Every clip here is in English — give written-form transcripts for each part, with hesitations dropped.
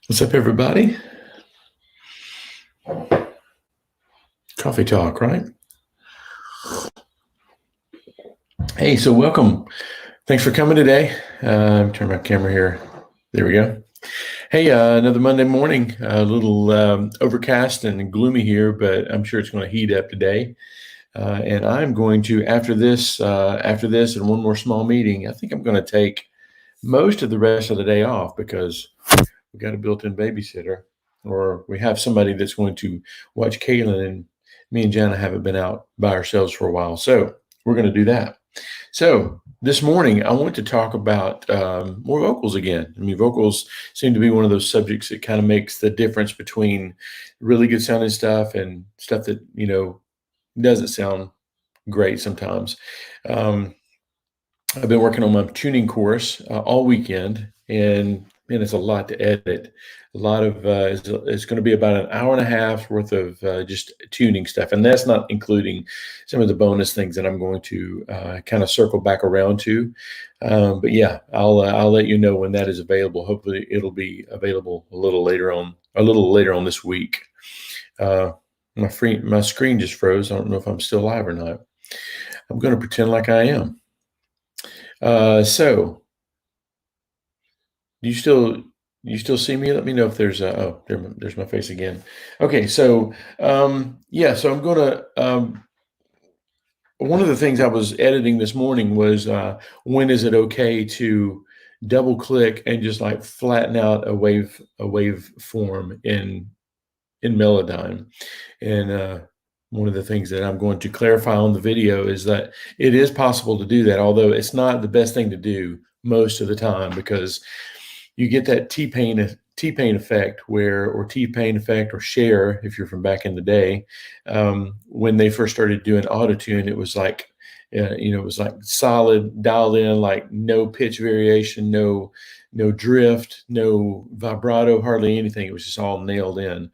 What's up, everybody? Coffee talk, right? Hey, so welcome. Thanks for coming today. Turn my camera here. There we go. Hey, another Monday morning. A little overcast and gloomy here, but I'm sure it's going to heat up today. And I'm going to after this, and one more small meeting. I think I'm going to take most of the rest of the day off because we got a built-in babysitter, or we have somebody that's going to watch Kaylin, and me and Jana haven't been out by ourselves for a while. So we're going to do that. So this morning, I want to talk about more vocals again. I mean, vocals seem to be one of those subjects that kind of makes the difference between really good sounding stuff and stuff that, doesn't sound great sometimes. Um, I've been working on my tuning course all weekend, and man, it's a lot to edit. A lot of it's going to be about an hour and a half worth of just tuning stuff, and that's not including some of the bonus things that I'm going to kind of circle back around to. But yeah, I'll let you know when that is available. Hopefully, it'll be available a little later on this week. Uh, my screen just froze. I don't know if I'm still live or not. I'm going to pretend like I am. So do you still see me? Let me know if there's my face again. Okay, so yeah, so I'm gonna one of the things I was editing this morning was when is it okay to double click and just like flatten out a wave form in Melodyne. And one of the things that I'm going to clarify on the video is that it is possible to do that, although it's not the best thing to do most of the time, because you get that T-Pain effect or T-Pain effect or Cher, if you're from back in the day. When they first started doing autotune, it was like, it was like solid, dialed in, like no pitch variation, no drift, no vibrato, hardly anything. It was just all nailed in.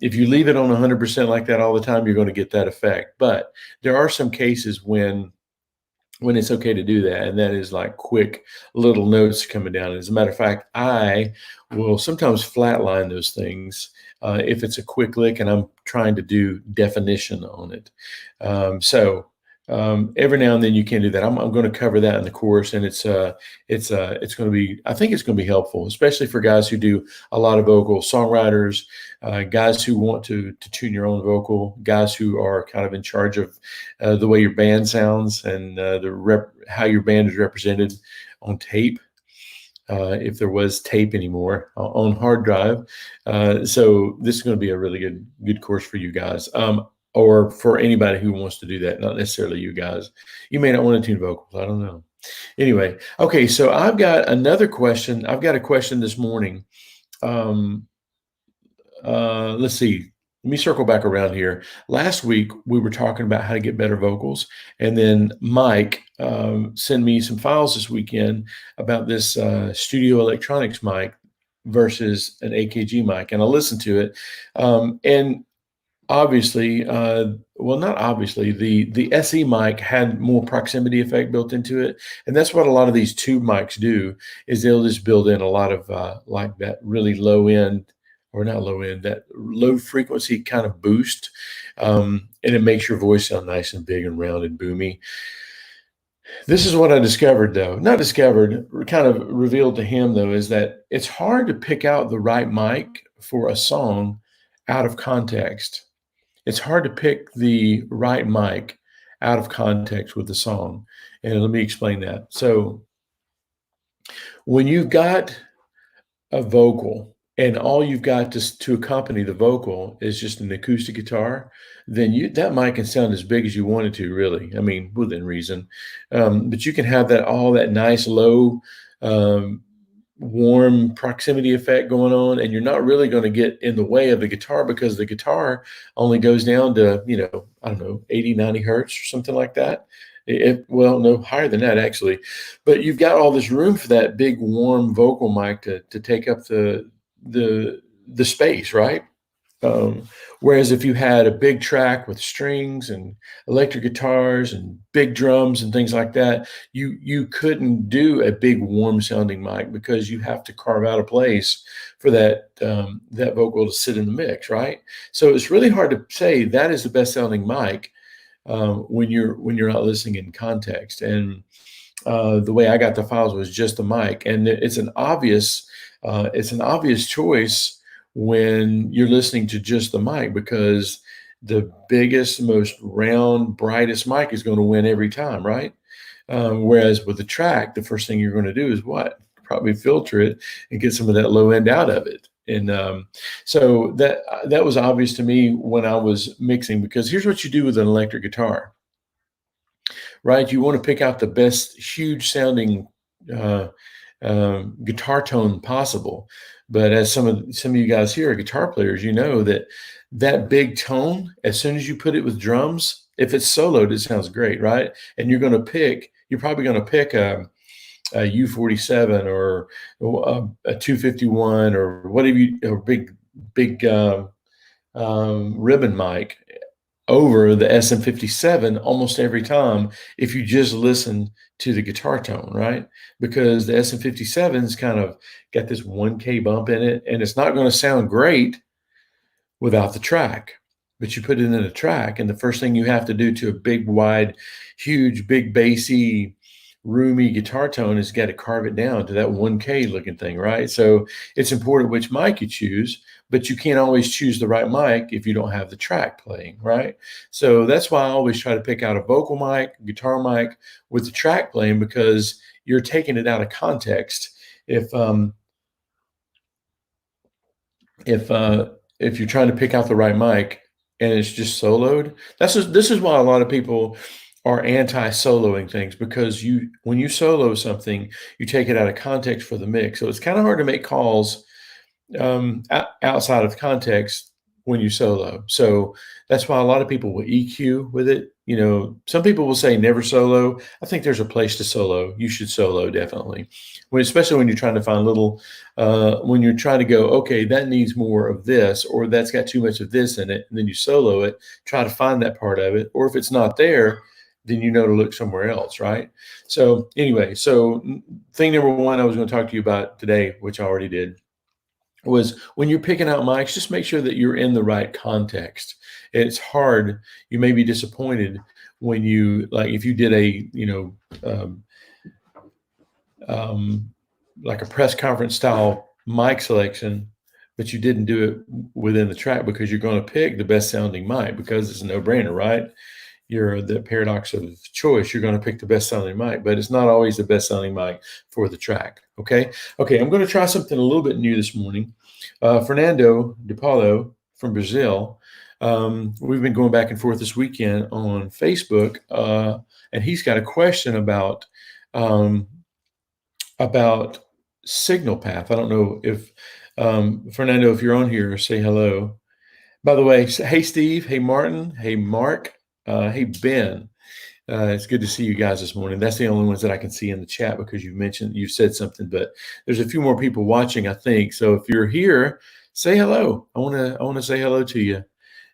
If you leave it on 100% like that all the time, you're going to get that effect. But there are some cases when it's okay to do that, and that is like quick little notes coming down. As a matter of fact, I will sometimes flatline those things if it's a quick lick and I'm trying to do definition on it. Every now and then you can do that. I'm going to cover that in the course, and it's going to be, I think it's going to be helpful, especially for guys who do a lot of vocal, songwriters, guys who want to tune your own vocal, guys who are kind of in charge of the way your band sounds and how your band is represented on tape. If there was tape anymore on hard drive. So this is going to be a really good course for you guys. Or for anybody who wants to do that, not necessarily you guys. You may not want to tune vocals. I don't know. Anyway, okay, so I've got another question. I've got a question this morning. Let's see. Let me circle back around here. Last week, we were talking about how to get better vocals. And then Mike sent me some files this weekend about this Studio Electronics mic versus an AKG mic. And I listened to it. And obviously, well, not obviously, the SE mic had more proximity effect built into it, and that's what a lot of these tube mics do. Is they'll just build in a lot of like that really low end, or not low end, that low frequency kind of boost, and it makes your voice sound nice and big and round and boomy. This is what I discovered, though. Not discovered, kind of revealed to him, though, is that it's hard to pick out the right mic for a song out of context. It's hard to pick the right mic out of context with the song. And let me explain that. So when you've got a vocal and all you've got to accompany the vocal is just an acoustic guitar, then that mic can sound as big as you want it to, really. I mean, within reason. But you can have all that nice low warm proximity effect going on, and you're not really going to get in the way of the guitar, because the guitar only goes down to, I don't know, 80, 90 hertz or something like that. Well, no, higher than that, actually. But you've got all this room for that big warm vocal mic to take up the space, right? Whereas if you had a big track with strings and electric guitars and big drums and things like that, you couldn't do a big warm sounding mic because you have to carve out a place for that vocal to sit in the mix, right? So it's really hard to say that is the best sounding mic when you're not listening in context. And the way I got the files was just the mic, and it's an obvious choice when you're listening to just the mic because the biggest, most round, brightest mic is going to win every time, right? Whereas with the track, the first thing you're going to do is what? Probably filter it and get some of that low end out of it. And so that was obvious to me when I was mixing, because here's what you do with an electric guitar, right? You want to pick out the best huge sounding guitar tone possible. But as some of you guys here are guitar players, you know that big tone, as soon as you put it with drums, if it's soloed, it sounds great, right? And you're probably going to pick a U47 or a 251 or whatever a big ribbon mic over the SM57 almost every time if you just listen to the guitar tone, right? Because the SM57's kind of got this 1K bump in it, and it's not going to sound great without the track. But you put it in a track, and the first thing you have to do to a big, wide, huge, big, bassy, roomy guitar tone is got to carve it down to that 1K looking thing, right? So it's important which mic you choose, but you can't always choose the right mic if you don't have the track playing, right? So that's why I always try to pick out a vocal mic, guitar mic with the track playing, because you're taking it out of context. If you're trying to pick out the right mic and it's just soloed, this is why a lot of people are anti-soloing things, because when you solo something, you take it out of context for the mix. So it's kind of hard to make calls outside of context when you solo. So that's why a lot of people will EQ with it. You know, some people will say never solo. I think there's a place to solo. You should solo, definitely. Especially when you're trying to find when you're trying to go, okay, that needs more of this, or that's got too much of this in it, and then you solo it, try to find that part of it. Or if it's not there, then you know to look somewhere else, right? So anyway, thing number one I was going to talk to you about today, which I already did, was when you're picking out mics, just make sure that you're in the right context. It's hard. You may be disappointed when if you did like a press conference style mic selection, but you didn't do it within the track, because you're going to pick the best sounding mic because it's a no-brainer, right? You're the paradox of choice. You're going to pick the best sounding mic, but it's not always the best sounding mic for the track. Okay. I'm going to try something a little bit new this morning. Fernando de Paulo from Brazil. We've been going back and forth this weekend on Facebook, and he's got a question about signal path. I don't know if Fernando, if you're on here, say hello. By the way, hey Steve, hey Martin, hey Mark. Hey, Ben, it's good to see you guys this morning. That's the only ones that I can see in the chat, because you've said something, but there's a few more people watching, I think. So if you're here, say hello. I want to say hello to you.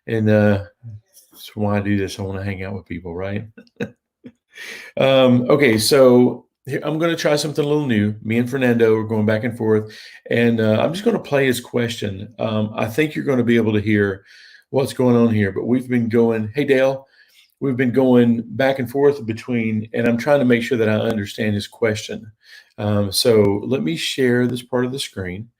And that's why I do this. I want to hang out with people, right? Okay, so here, I'm going to try something a little new. Me and Fernando are going back and forth, and I'm just going to play his question. I think you're going to be able to hear what's going on here, but we've been going, hey, Dale. We've been going back and forth between, and I'm trying to make sure that I understand his question. So let me share this part of the screen,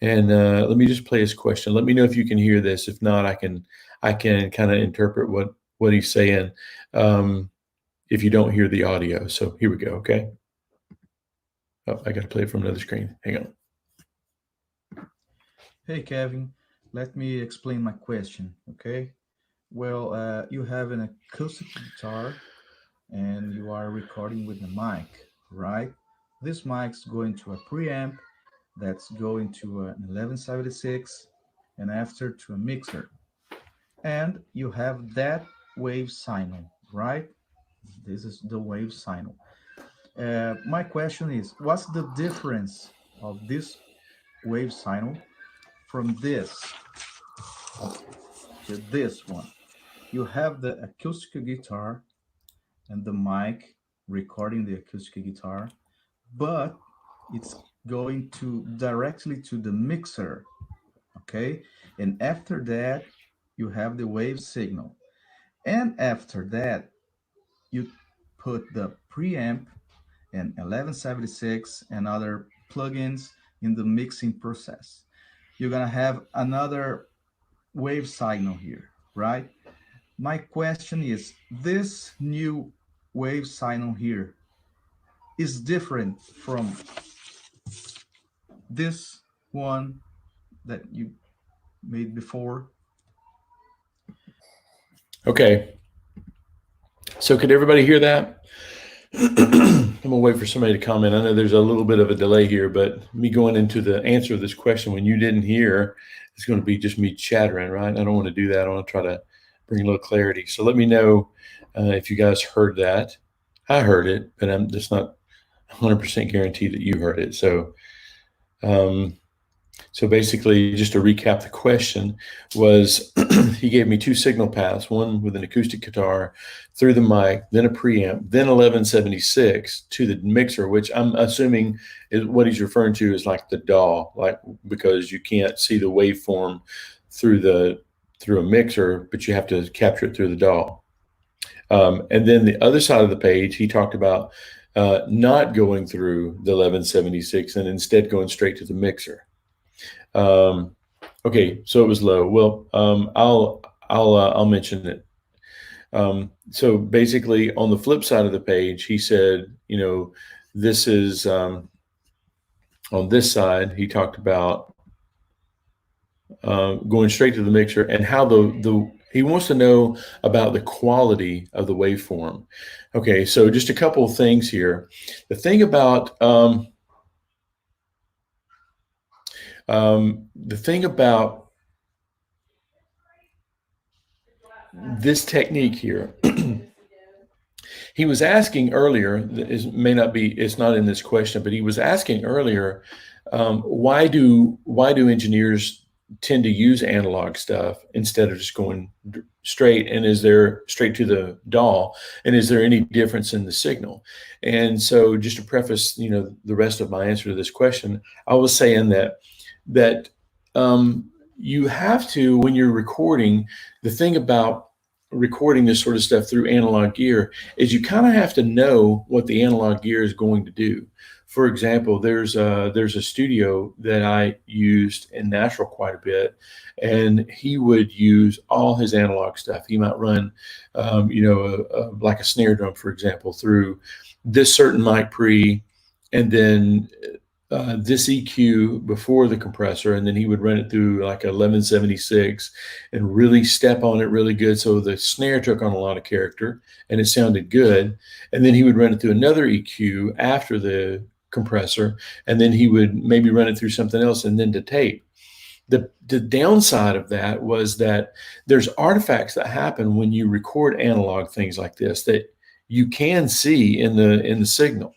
and let me just play his question. Let me know if you can hear this. If not, I can kind of interpret what he's saying if you don't hear the audio. So here we go. Okay. Oh, I got to play it from another screen. Hang on. Hey, Kevin. Let me explain my question. Okay. Well, you have an acoustic guitar and you are recording with the mic, right? This mic's going to a preamp that's going to an 1176 and after to a mixer. And you have that wave signal, right? This is the wave signal. My question is, what's the difference of this wave signal from this? to this one. You have the acoustic guitar and the mic recording the acoustic guitar, but it's going to directly to the mixer, okay? And after that, you have the wave signal. And after that, you put the preamp and 1176 and other plugins in the mixing process. You're gonna have another wave signal here, right? My question is, this new wave signal here is different from this one that you made before? Okay. So could everybody hear that? I'm gonna wait for somebody to comment. I know there's a little bit of a delay here, but me going into the answer of this question when you didn't hear, it's going to be just me chattering, right? I don't want to do that. I want to try to bring a little clarity. So let me know if you guys heard that. I heard it, but I'm just not 100% guaranteed that you heard it. So basically, just to recap, the question was he gave me two signal paths, one with an acoustic guitar through the mic, then a preamp, then 1176 to the mixer, which I'm assuming is what he's referring to is like the DAW, like because you can't see the waveform through a mixer, but you have to capture it through the DAW. And then the other side of the page, he talked about not going through the 1176 and instead going straight to the mixer. Okay, so it was low. Well, I'll mention it. So basically, on the flip side of the page, he said, this is on this side. He talked about going straight to the mixer and how he wants to know about the quality of the waveform. Okay, so just a couple of things here. The thing about this technique here, he was asking earlier, it's not in this question, but he was asking earlier, why do engineers tend to use analog stuff instead of just going straight, and is there straight to the DAW, and is there any difference in the signal? And so just to preface, the rest of my answer to this question, I was saying that you have to, when you're recording, the thing about recording this sort of stuff through analog gear is you kind of have to know what the analog gear is going to do. For example, there's a studio that I used in Nashville quite a bit, and he would use all his analog stuff. He might run, like a snare drum, for example, through this certain mic pre, and then this EQ before the compressor, and then he would run it through like a 1176 and really step on it really good, so the snare took on a lot of character and it sounded good. And then he would run it through another EQ after the compressor, and then he would maybe run it through something else and then to tape. The downside of that was that there's artifacts that happen when you record analog things like this that you can see in the signal,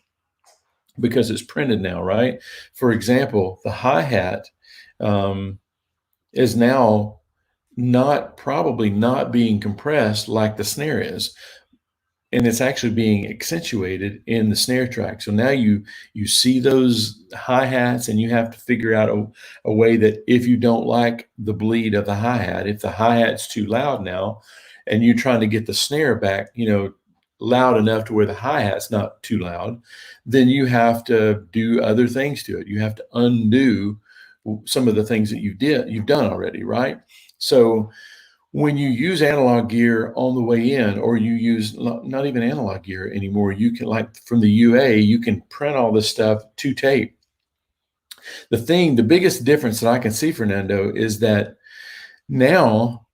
because it's printed now, right? For example, the hi-hat is now probably not being compressed like the snare is, and it's actually being accentuated in the snare track. So now you see those hi-hats, and you have to figure out a way that if you don't like the bleed of the hi-hat, if the hi-hat's too loud now, and you're trying to get the snare back, loud enough to where the hi-hat's not too loud, then you have to do other things to it. You have to undo some of the things that you've done already, right? So when you use analog gear on the way in, or you use not even analog gear anymore, you can, like from the UA, you can print all this stuff to tape. The biggest difference that I can see, Fernando, is that now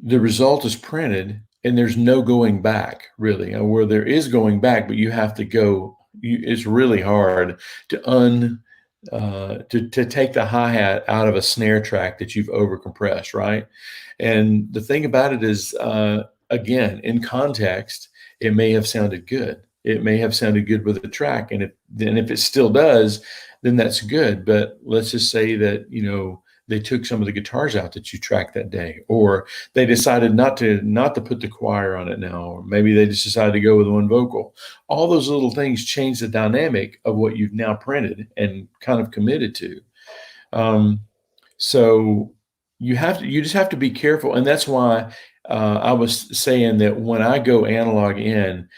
the result is printed and there's no going back, really. Where there is going back, but you have to go. It's really hard to to take the hi-hat out of a snare track that you've overcompressed, right? And the thing about it is, again, in context, it may have sounded good. It may have sounded good with the track, and if it still does, then that's good. But let's just say that they took some of the guitars out that you tracked that day, or they decided not to put the choir on it now, or maybe they just decided to go with one vocal. All those little things change the dynamic of what you've now printed and kind of committed to. So you just have to be careful, and that's why I was saying that when I go analog in,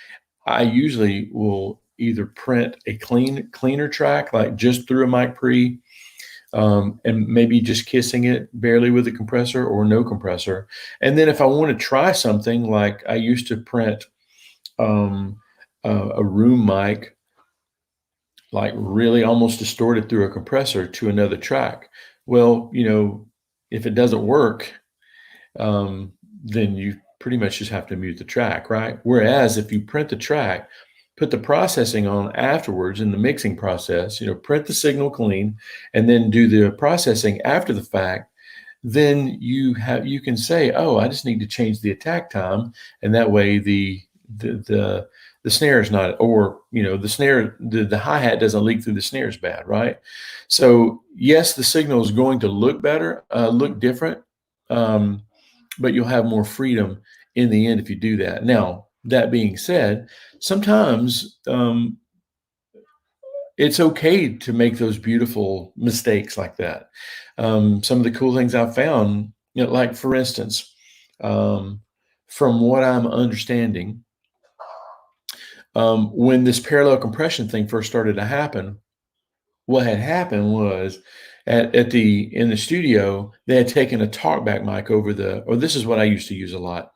I usually will either print a cleaner track, like just through a mic pre, and maybe just kissing it barely with a compressor or no compressor. And then if I want to try something, like I used to print a room mic, like really almost distorted through a compressor to another track. Well, if it doesn't work, then you pretty much just have to mute the track, right? Whereas if you print the track, put the processing on afterwards in the mixing process, print the signal clean and then do the processing after the fact, then you can say, oh, I just need to change the attack time. And that way the snare is not, or, the snare, the hi-hat doesn't leak through the snare as bad, right? So yes, the signal is going to look better, look different, but you'll have more freedom in the end if you do that. Now, that being said, sometimes it's okay to make those beautiful mistakes like that. Some of the cool things I've found, like for instance, from what I'm understanding, when this parallel compression thing first started to happen, what had happened was in the studio, they had taken a talkback mic or this is what I used to use a lot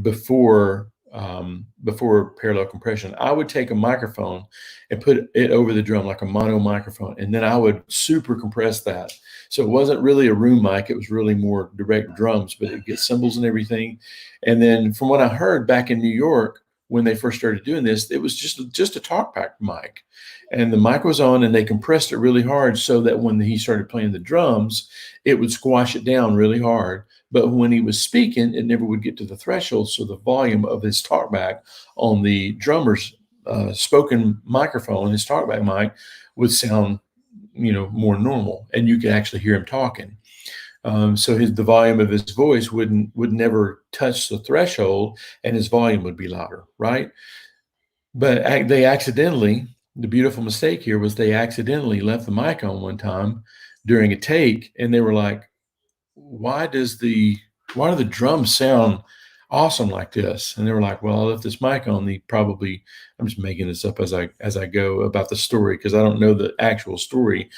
before parallel compression. I would take a microphone and put it over the drum like a mono microphone, and then I would super compress that. So it wasn't really a room mic, it was really more direct drums, but it gets cymbals and everything. And then from what I heard back in New York, when they first started doing this, it was just a talkback mic, and the mic was on and they compressed it really hard so that when he started playing the drums, it would squash it down really hard. But when he was speaking, it never would get to the threshold. So the volume of his talkback on the drummer's spoken microphone, his talkback mic, would sound, more normal, and you could actually hear him talking. So the volume of his voice would never touch the threshold, and his volume would be louder, right? But the beautiful mistake here was they accidentally left the mic on one time during a take, and they were like, why do the drums sound awesome like this? And they were like, well, I left this mic on. I'm just making this up as I go about the story, because I don't know the actual story,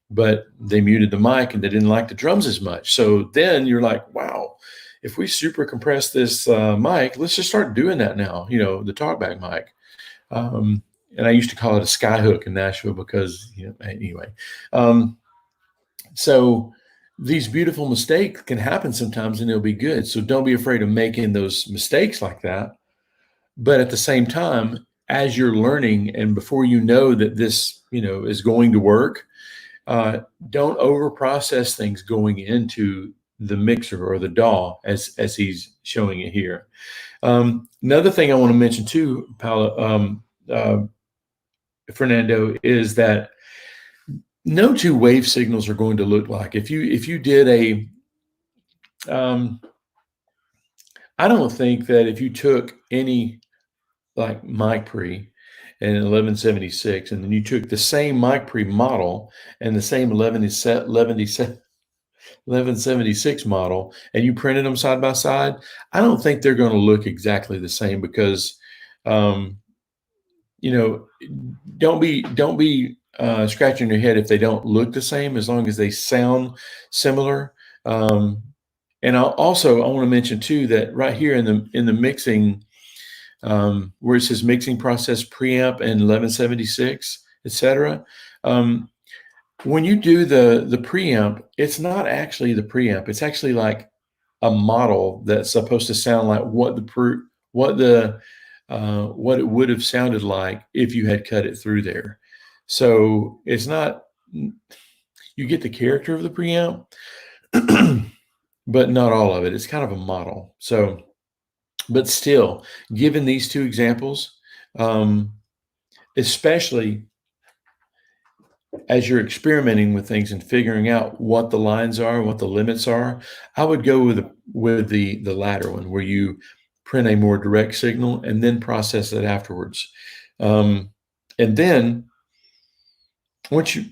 but they muted the mic and they didn't like the drums as much. So then you're like, wow, if we super compress this mic, let's just start doing that now, the talkback mic. And I used to call it a skyhook in Nashville because, anyway. So these beautiful mistakes can happen sometimes and they'll be good. So don't be afraid of making those mistakes like that. But at the same time, as you're learning and before you know that this, is going to work, don't over process things going into the mixer or the DAW as he's showing it here. Another thing I want to mention too, Fernando, is that no two wave signals are going to look like. If you did I don't think that if you took any like mic pre and 1176, and then you took the same mic pre model and the same 1176 model, and you printed them side by side, I don't think they're going to look exactly the same, because don't be scratching your head if they don't look the same, as long as they sound similar. And I want to mention too that right here in the mixing, where it says mixing process preamp and 1176, etc. When you do the preamp, it's not actually the preamp. It's actually like a model that's supposed to sound like what it would have sounded like if you had cut it through there. So it's not, you get the character of the preamp, but not all of it. It's kind of a model. So, but still, given these two examples, especially as you're experimenting with things and figuring out what the lines are, what the limits are, I would go with the latter one, where you print a more direct signal and then process it afterwards. And then once you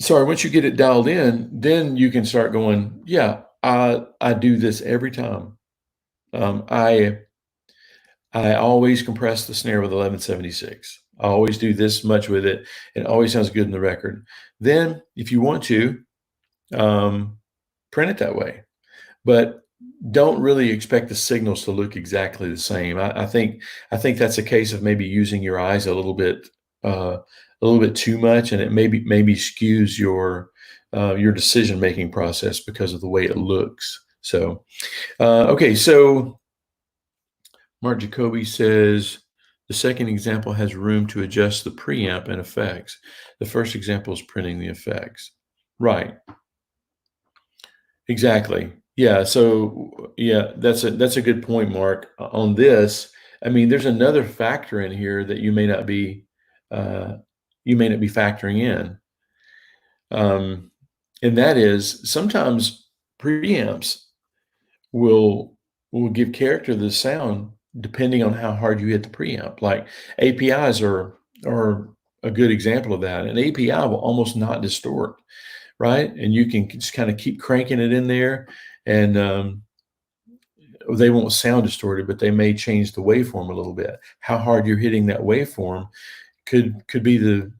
once you get it dialed in, then you can start going, yeah, I do this every time. I always compress the snare with 1176. I always do this much with it. It always sounds good in the record. Then, if you want to, print it that way, but don't really expect the signals to look exactly the same. I think that's a case of maybe using your eyes a little bit too much, and it maybe skews your decision making process because of the way it looks. So, okay, so Mark Jacoby says the second example has room to adjust the preamp and effects. The first example is printing the effects. Right. Exactly. Yeah. So yeah, that's a good point, Mark. On this, I mean, there's another factor in here that uh, you may not be factoring in, and that is sometimes preamps will give character to the sound depending on how hard you hit the preamp. Like APIs are a good example of that. An API will almost not distort, right? And you can just kind of keep cranking it in there, and they won't sound distorted, but they may change the waveform a little bit. How hard you're hitting that waveform could be the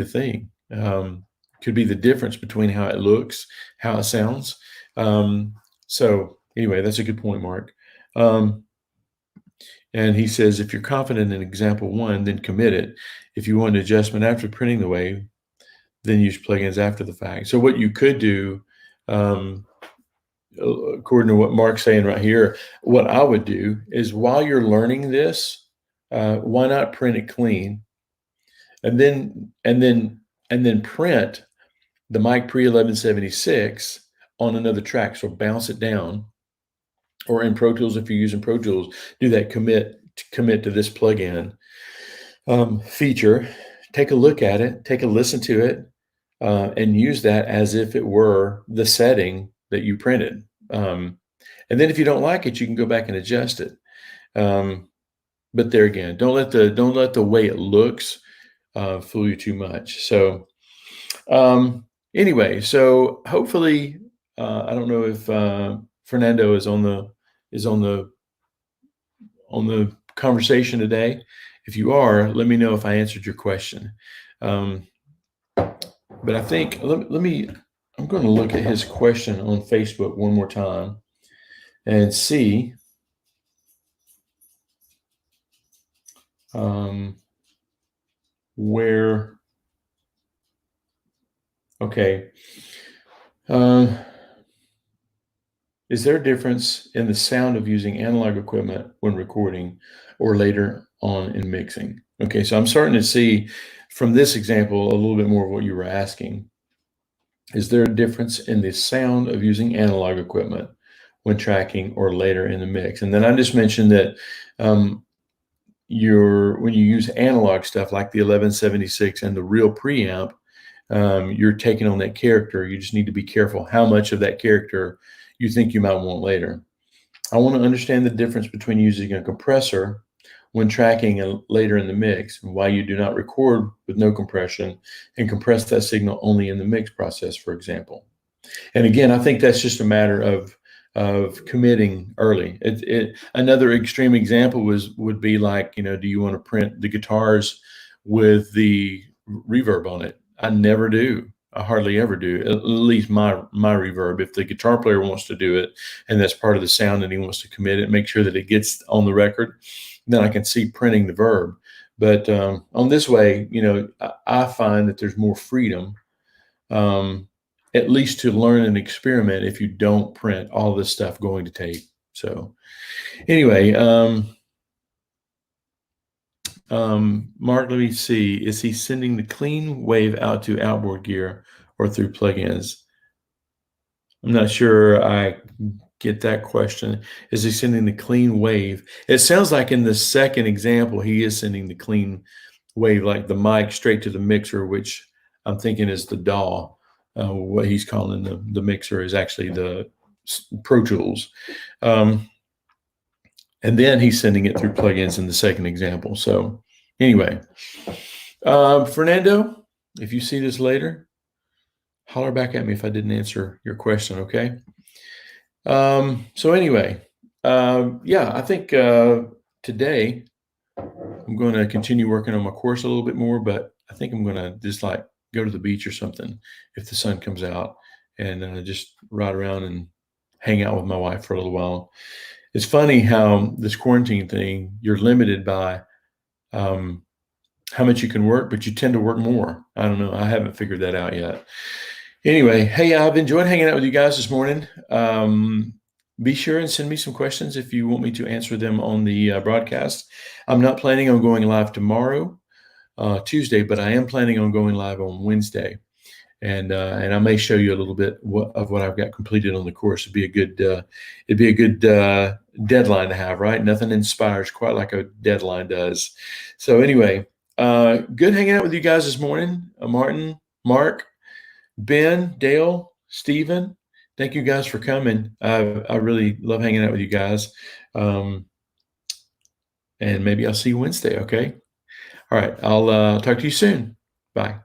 thing. Could be the difference between how it looks, how it sounds. So anyway, that's a good point, Mark. And he says, if you're confident in example one, then commit it. If you want an adjustment after printing the wave, then use plugins after the fact. So what you could do, according to what Mark's saying right here, what I would do is while you're learning this, why not print it clean, and then print the mic pre 1176 on another track. So bounce it down, or in Pro Tools, if you're using Pro Tools, do that commit to this plugin feature. Take a look at it, take a listen to it, and use that as if it were the setting that you printed. And then if you don't like it, you can go back and adjust it. But there again, don't let the way it looks fool you too much. So anyway, so hopefully, I don't know if Fernando is on the conversation today. If you are, let me know if I answered your question. But I think I'm going to look at his question on Facebook one more time and see where. Okay. Is there a difference in the sound of using analog equipment when recording or later on in mixing? Okay, so I'm starting to see from this example a little bit more of what you were asking. Is there a difference in the sound of using analog equipment when tracking or later in the mix? And then I just mentioned that when you use analog stuff like the 1176 and the real preamp, you're taking on that character. You just need to be careful how much of that character you think you might want later. I want to understand the difference between using a compressor when tracking later in the mix, and why you do not record with no compression and compress that signal only in the mix process, for example. And again, I think that's just a matter of committing early. Another extreme example would be like, do you want to print the guitars with the reverb on it? I never do. I hardly ever do, at least my reverb. If the guitar player wants to do it and that's part of the sound and he wants to commit it, make sure that it gets on the record, then I can see printing the verb. But on this way, I find that there's more freedom, at least to learn and experiment, if you don't print all this stuff going to tape. So anyway, Mark, let me see. Is he sending the clean wave out to outboard gear or through plugins? I'm not sure I get that question. Is he sending the clean wave? It sounds like in the second example, he is sending the clean wave, like the mic straight to the mixer, which I'm thinking is the DAW. What he's calling the mixer is actually the Pro Tools. And then he's sending it through plugins in the second example. So anyway, Fernando, if you see this later, holler back at me if I didn't answer your question, okay? So anyway, yeah, I think today I'm going to continue working on my course a little bit more, but I think I'm going to just like go to the beach or something if the sun comes out and just ride around and hang out with my wife for a little while. It's funny how this quarantine thing, you're limited by how much you can work, but you tend to work more. I don't know. I haven't figured that out yet. Anyway, hey, I've enjoyed hanging out with you guys this morning. Be sure and send me some questions if you want me to answer them on the broadcast. I'm not planning on going live tomorrow, Tuesday, but I am planning on going live on Wednesday. And I may show you a little bit of what I've got completed on the course. It'd be a good deadline to have, right? Nothing inspires quite like a deadline does. So anyway, good hanging out with you guys this morning. Martin, Mark, Ben, Dale, Stephen, thank you guys for coming. I really love hanging out with you guys. And maybe I'll see you Wednesday, okay? All right, I'll talk to you soon. Bye.